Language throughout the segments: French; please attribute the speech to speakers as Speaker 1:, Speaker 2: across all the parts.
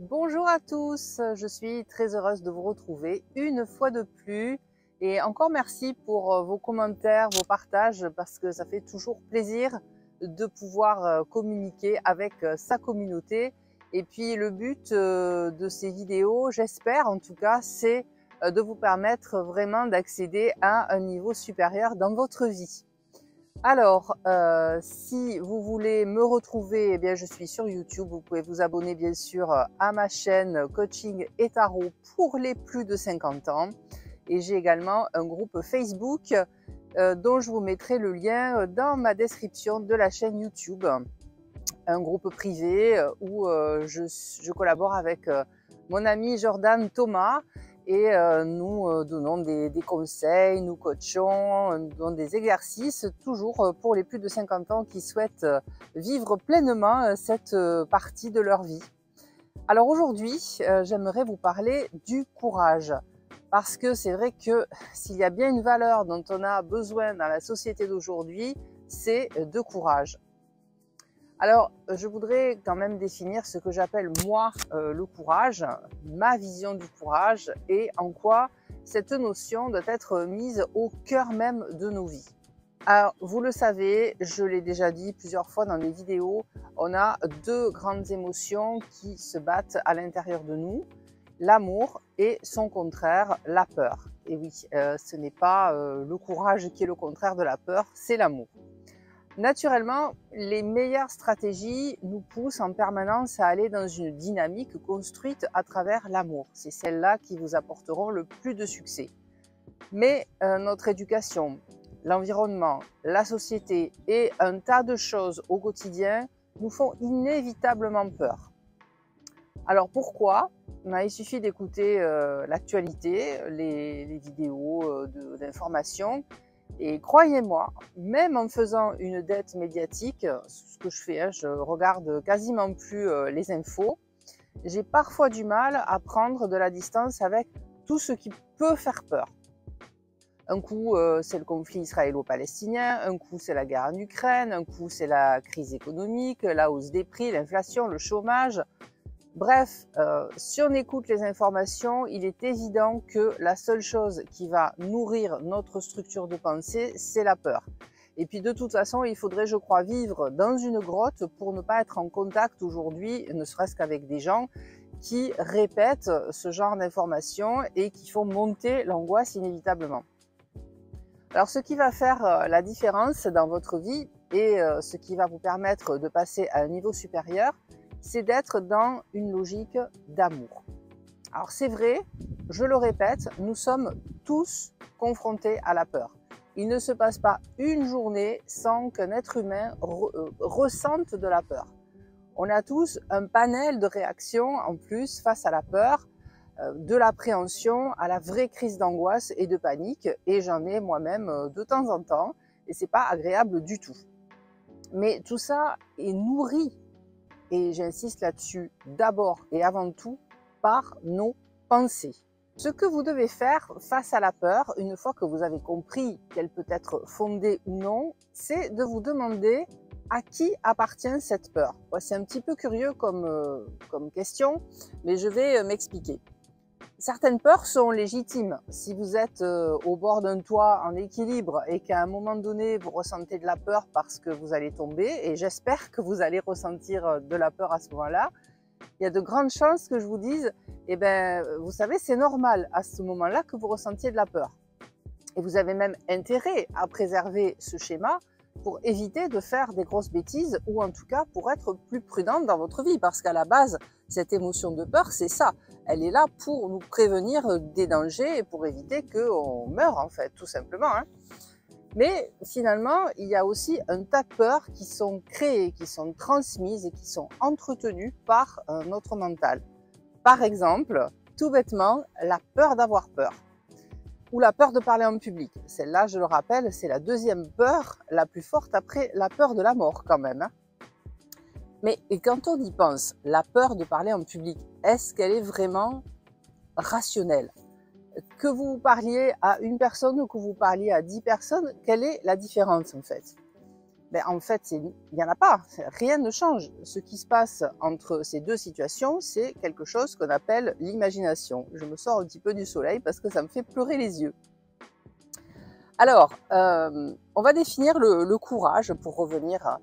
Speaker 1: Bonjour à tous, je suis très heureuse de vous retrouver une fois de plus et encore merci pour vos commentaires, vos partages parce que ça fait toujours plaisir de pouvoir communiquer avec sa communauté. Et puis le but de ces vidéos, j'espère en tout cas, c'est de vous permettre vraiment d'accéder à un niveau supérieur dans votre vie. Alors, si vous voulez me retrouver, eh bien, je suis sur YouTube. Vous pouvez vous abonner bien sûr à ma chaîne Coaching et Tarot pour les plus de 50 ans. Et j'ai également un groupe Facebook dont je vous mettrai le lien dans ma description de la chaîne YouTube. Un groupe privé où je collabore avec mon ami Jordan Thomas et nous donnons des conseils, nous coachons, nous donnons des exercices, toujours pour les plus de 50 ans qui souhaitent vivre pleinement cette partie de leur vie. Alors aujourd'hui, j'aimerais vous parler du courage. Parce que c'est vrai que s'il y a bien une valeur dont on a besoin dans la société d'aujourd'hui, c'est de courage. Alors, je voudrais quand même définir ce que j'appelle moi le courage, ma vision du courage et en quoi cette notion doit être mise au cœur même de nos vies. Alors, vous le savez, je l'ai déjà dit plusieurs fois dans des vidéos, on a deux grandes émotions qui se battent à l'intérieur de nous, l'amour et son contraire, la peur. Et oui, ce n'est pas le courage qui est le contraire de la peur, c'est l'amour. Naturellement, les meilleures stratégies nous poussent en permanence à aller dans une dynamique construite à travers l'amour. C'est celles-là qui vous apporteront le plus de succès. Mais notre éducation, l'environnement, la société et un tas de choses au quotidien nous font inévitablement peur. Alors pourquoi? Il suffit d'écouter l'actualité, les vidéos d'information. Et croyez-moi, même en faisant une dette médiatique, ce que je fais, je regarde quasiment plus les infos, j'ai parfois du mal à prendre de la distance avec tout ce qui peut faire peur. Un coup, c'est le conflit israélo-palestinien, un coup, c'est la guerre en Ukraine, un coup, c'est la crise économique, la hausse des prix, l'inflation, le chômage. Bref, si on écoute les informations, il est évident que la seule chose qui va nourrir notre structure de pensée, c'est la peur. Et puis de toute façon, il faudrait, je crois, vivre dans une grotte pour ne pas être en contact aujourd'hui, ne serait-ce qu'avec des gens qui répètent ce genre d'informations et qui font monter l'angoisse inévitablement. Alors ce qui va faire la différence dans votre vie et ce qui va vous permettre de passer à un niveau supérieur, c'est d'être dans une logique d'amour. Alors c'est vrai, je le répète, nous sommes tous confrontés à la peur. Il ne se passe pas une journée sans qu'un être humain ressente de la peur. On a tous un panel de réactions en plus face à la peur, de l'appréhension à la vraie crise d'angoisse et de panique, et j'en ai moi-même de temps en temps, et c'est pas agréable du tout. Mais tout ça est nourri, et j'insiste là-dessus, d'abord et avant tout, par nos pensées. Ce que vous devez faire face à la peur, une fois que vous avez compris qu'elle peut être fondée ou non, c'est de vous demander à qui appartient cette peur. C'est un petit peu curieux comme question, mais je vais m'expliquer. Certaines peurs sont légitimes. Si vous êtes au bord d'un toit en équilibre et qu'à un moment donné, vous ressentez de la peur parce que vous allez tomber, et j'espère que vous allez ressentir de la peur à ce moment-là, il y a de grandes chances que je vous dise, eh ben, vous savez, c'est normal à ce moment-là que vous ressentiez de la peur. Et vous avez même intérêt à préserver ce schéma pour éviter de faire des grosses bêtises ou en tout cas pour être plus prudente dans votre vie. Parce qu'à la base, cette émotion de peur, c'est ça. Elle est là pour nous prévenir des dangers et pour éviter qu'on meure en fait, tout simplement. Mais finalement, il y a aussi un tas de peurs qui sont créées, qui sont transmises et qui sont entretenues par notre mental. Par exemple, tout bêtement, la peur d'avoir peur. Ou la peur de parler en public. Celle-là, je le rappelle, c'est la deuxième peur la plus forte après la peur de la mort quand même. Mais quand on y pense, la peur de parler en public, est-ce qu'elle est vraiment rationnelle? Que vous parliez à une personne ou que vous parliez à 10 personnes, quelle est la différence en fait? Ben, en fait, il n'y en a pas. Rien ne change. Ce qui se passe entre ces deux situations, c'est quelque chose qu'on appelle l'imagination. Je me sors un petit peu du soleil parce que ça me fait pleurer les yeux. Alors, on va définir le courage pour revenir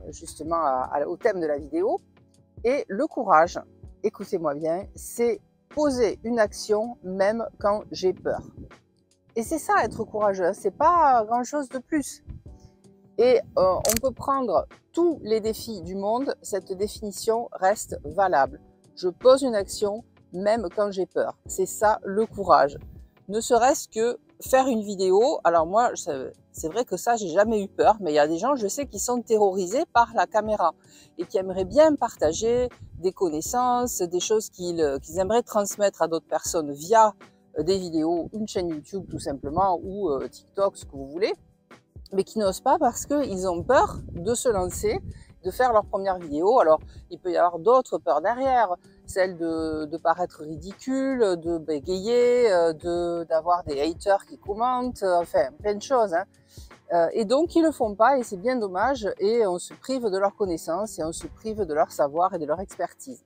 Speaker 1: justement au thème de la vidéo. Et le courage, écoutez-moi bien, c'est poser une action même quand j'ai peur. Et c'est ça être courageux, c'est pas grand chose de plus. Et on peut prendre tous les défis du monde, cette définition reste valable. Je pose une action même quand j'ai peur. C'est ça le courage. Ne serait-ce que faire une vidéo. Alors moi, c'est vrai que ça, j'ai jamais eu peur, mais il y a des gens, je sais, qui sont terrorisés par la caméra et qui aimeraient bien partager des connaissances, des choses qu'ils aimeraient transmettre à d'autres personnes via des vidéos, une chaîne YouTube tout simplement, ou TikTok, ce que vous voulez, mais qui n'osent pas parce qu'ils ont peur de se lancer, de faire leur première vidéo. Alors, il peut y avoir d'autres peurs derrière, celle de paraître ridicule, de bégayer, d'avoir des haters qui commentent, enfin, plein de choses, hein. Et donc, ils le font pas et c'est bien dommage et on se prive de leurs connaissances et on se prive de leur savoir et de leur expertise.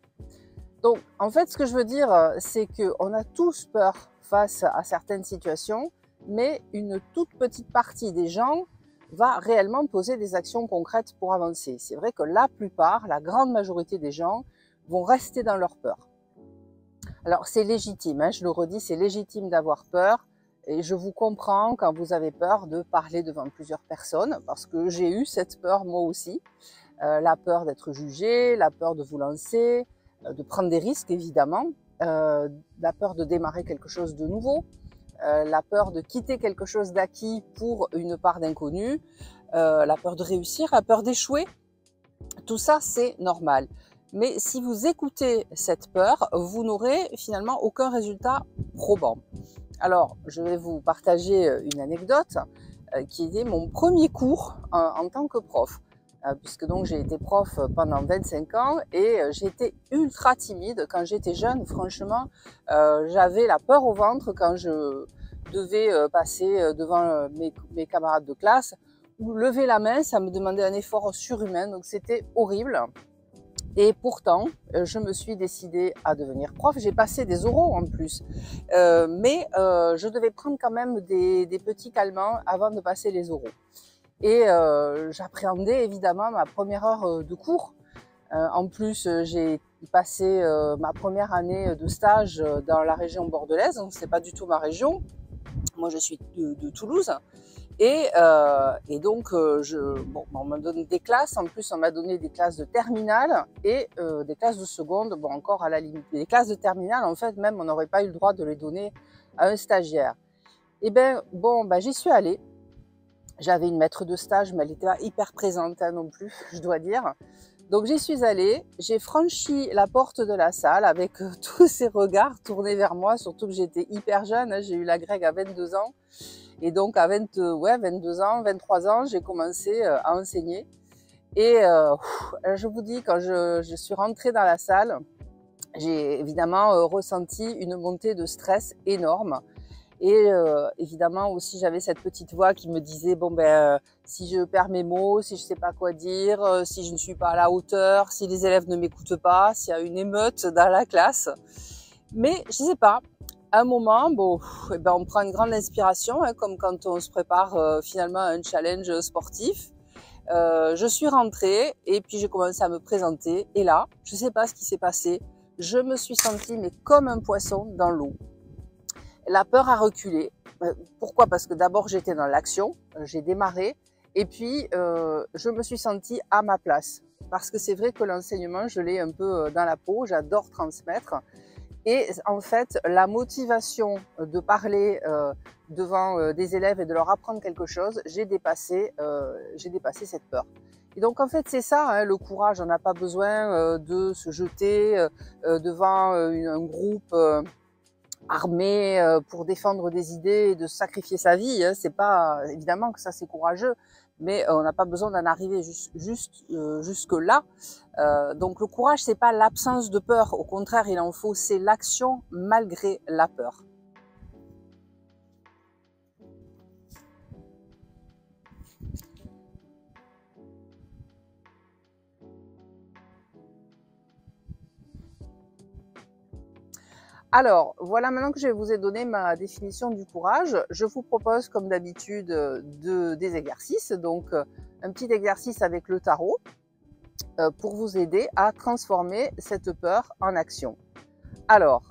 Speaker 1: Donc, en fait, ce que je veux dire, c'est qu'on a tous peur face à certaines situations, mais une toute petite partie des gens va réellement poser des actions concrètes pour avancer. C'est vrai que la plupart, la grande majorité des gens vont rester dans leur peur. Alors c'est légitime, hein, je le redis, c'est légitime d'avoir peur et je vous comprends quand vous avez peur de parler devant plusieurs personnes parce que j'ai eu cette peur moi aussi, la peur d'être jugé, la peur de vous lancer, de prendre des risques évidemment, la peur de démarrer quelque chose de nouveau, la peur de quitter quelque chose d'acquis pour une part d'inconnu, la peur de réussir, la peur d'échouer. Tout ça, c'est normal. Mais si vous écoutez cette peur, vous n'aurez finalement aucun résultat probant. Alors, je vais vous partager une anecdote qui était mon premier cours en tant que prof. Puisque donc j'ai été prof pendant 25 ans et j'étais ultra timide quand j'étais jeune. Franchement, j'avais la peur au ventre quand je devais passer devant mes camarades de classe ou lever la main, ça me demandait un effort surhumain, donc c'était horrible. Et pourtant, je me suis décidée à devenir prof. J'ai passé des oraux en plus, mais je devais prendre quand même des petits calmants avant de passer les oraux. Et j'appréhendais évidemment ma première heure de cours. En plus, j'ai passé ma première année de stage dans la région bordelaise, donc c'est pas du tout ma région. Moi, je suis de Toulouse. Et donc, on m'a donné des classes. En plus, on m'a donné des classes de terminale et des classes de seconde. Bon, encore à la limite. Les classes de terminale, en fait, même, on n'aurait pas eu le droit de les donner à un stagiaire. Et j'y suis allée. J'avais une maître de stage, mais elle n'était pas hyper présente non plus, je dois dire. Donc j'y suis allée, j'ai franchi la porte de la salle avec tous ces regards tournés vers moi, surtout que j'étais hyper jeune, hein, j'ai eu la grecque à 22 ans. Et donc à 22 ans, 23 ans, j'ai commencé à enseigner. Et je vous dis, quand je suis rentrée dans la salle, j'ai évidemment ressenti une montée de stress énorme. Et évidemment aussi, j'avais cette petite voix qui me disait si je perds mes mots, si je sais pas quoi dire, si je ne suis pas à la hauteur, si les élèves ne m'écoutent pas, s'il y a une émeute dans la classe. Mais je sais pas. À un moment, on prend une grande inspiration, hein, comme quand on se prépare finalement à un challenge sportif. Je suis rentrée et puis j'ai commencé à me présenter. Et là, je sais pas ce qui s'est passé. Je me suis sentie mais comme un poisson dans l'eau. La peur a reculé. Pourquoi? Parce que d'abord j'étais dans l'action, j'ai démarré et puis je me suis sentie à ma place. Parce que c'est vrai que l'enseignement, je l'ai un peu dans la peau, j'adore transmettre. Et en fait, la motivation de parler devant des élèves et de leur apprendre quelque chose, j'ai dépassé cette peur. Et donc en fait c'est ça, hein, le courage. On n'a pas besoin de se jeter devant un groupe armé pour défendre des idées et de sacrifier sa vie. Hein. C'est pas évidemment que ça c'est courageux, mais on n'a pas besoin d'en arriver jusque là. Donc le courage c'est pas l'absence de peur, au contraire il en faut, c'est l'action malgré la peur. Alors, voilà, maintenant que je vous ai donné ma définition du courage, je vous propose comme d'habitude des exercices. Donc, un petit exercice avec le tarot pour vous aider à transformer cette peur en action. Alors,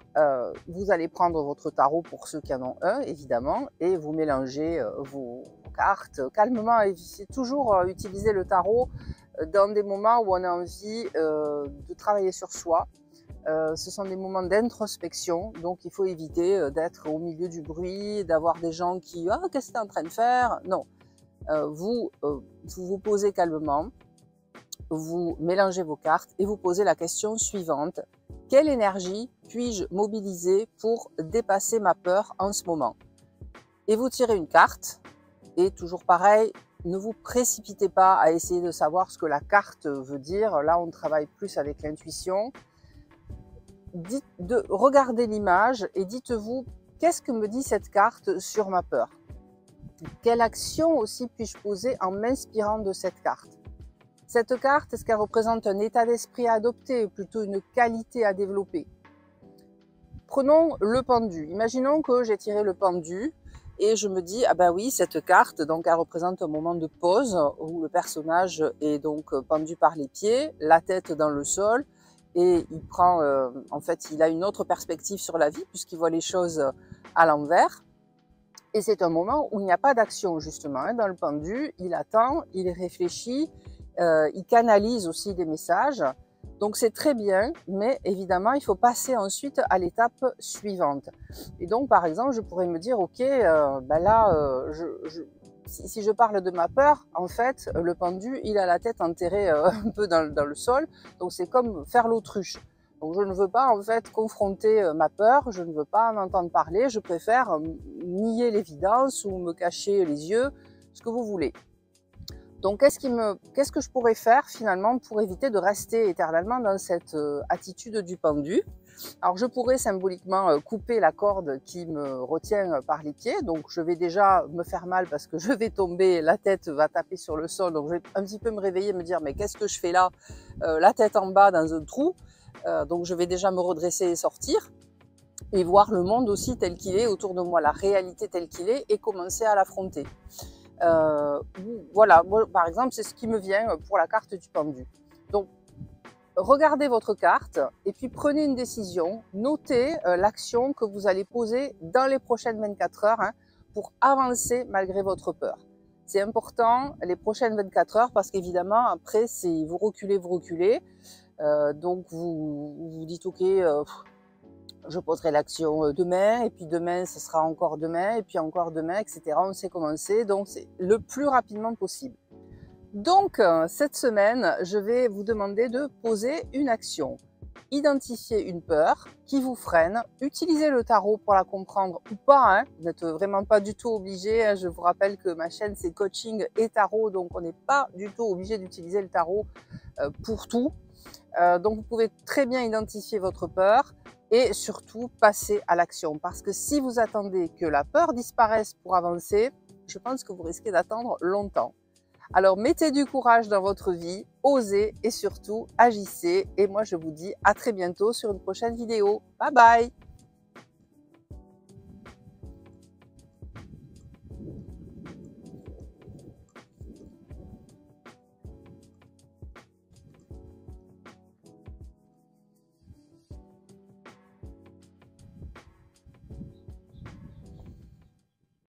Speaker 1: vous allez prendre votre tarot pour ceux qui en ont un, évidemment, et vous mélangez vos cartes calmement. Évitez toujours utiliser le tarot dans des moments où on a envie de travailler sur soi. Ce sont des moments d'introspection, donc il faut éviter d'être au milieu du bruit, d'avoir des gens qui « Ah, qu'est-ce que tu es en train de faire ?» Non, vous vous posez calmement, vous mélangez vos cartes et vous posez la question suivante. Quelle énergie puis-je mobiliser pour dépasser ma peur en ce moment? Et vous tirez une carte, et toujours pareil, ne vous précipitez pas à essayer de savoir ce que la carte veut dire. Là, on travaille plus avec l'intuition. Regardez l'image et dites-vous, qu'est-ce que me dit cette carte sur ma peur? Quelle action aussi puis-je poser en m'inspirant de cette carte? Cette carte, est-ce qu'elle représente un état d'esprit à adopter ou plutôt une qualité à développer? Prenons le pendu. Imaginons que j'ai tiré le pendu et je me dis, ah ben oui, cette carte, donc elle représente un moment de pause où le personnage est donc pendu par les pieds, la tête dans le sol, et il prend, en fait, il a une autre perspective sur la vie puisqu'il voit les choses à l'envers. Et c'est un moment où il n'y a pas d'action, justement. Hein. Dans le pendu, il attend, il réfléchit, il canalise aussi des messages. Donc c'est très bien, mais évidemment, il faut passer ensuite à l'étape suivante. Et donc, par exemple, je pourrais me dire, ok, ben là, si je parle de ma peur, en fait, le pendu, il a la tête enterrée un peu dans le sol. Donc c'est comme faire l'autruche. Donc je ne veux pas en fait confronter ma peur, je ne veux pas en entendre parler, je préfère nier l'évidence ou me cacher les yeux, ce que vous voulez. Donc qu'est-ce que je pourrais faire finalement pour éviter de rester éternellement dans cette attitude du pendu? Alors je pourrais symboliquement couper la corde qui me retient par les pieds, donc je vais déjà me faire mal parce que je vais tomber, la tête va taper sur le sol, donc je vais un petit peu me réveiller, me dire mais qu'est-ce que je fais là, la tête en bas dans un trou, donc je vais déjà me redresser et sortir et voir le monde aussi tel qu'il est autour de moi, la réalité telle qu'il est et commencer à l'affronter. Voilà, moi, par exemple, c'est ce qui me vient pour la carte du pendu. Donc, regardez votre carte et puis prenez une décision. Notez l'action que vous allez poser dans les prochaines 24 heures pour avancer malgré votre peur. C'est important les prochaines 24 heures parce qu'évidemment, après, c'est vous reculez. Donc, vous dites, OK, je poserai l'action demain, et puis demain, ce sera encore demain, et puis encore demain, etc. On sait comment c'est, donc c'est le plus rapidement possible. Donc, cette semaine, je vais vous demander de poser une action. Identifiez une peur qui vous freine. Utilisez le tarot pour la comprendre ou pas. Vous n'êtes vraiment pas du tout obligé. Je vous rappelle que ma chaîne, c'est coaching et tarot, donc on n'est pas du tout obligé d'utiliser le tarot pour tout. Donc, vous pouvez très bien identifier votre peur et surtout passer à l'action. Parce que si vous attendez que la peur disparaisse pour avancer, je pense que vous risquez d'attendre longtemps. Alors, mettez du courage dans votre vie, osez et surtout agissez. Et moi, je vous dis à très bientôt sur une prochaine vidéo. Bye bye!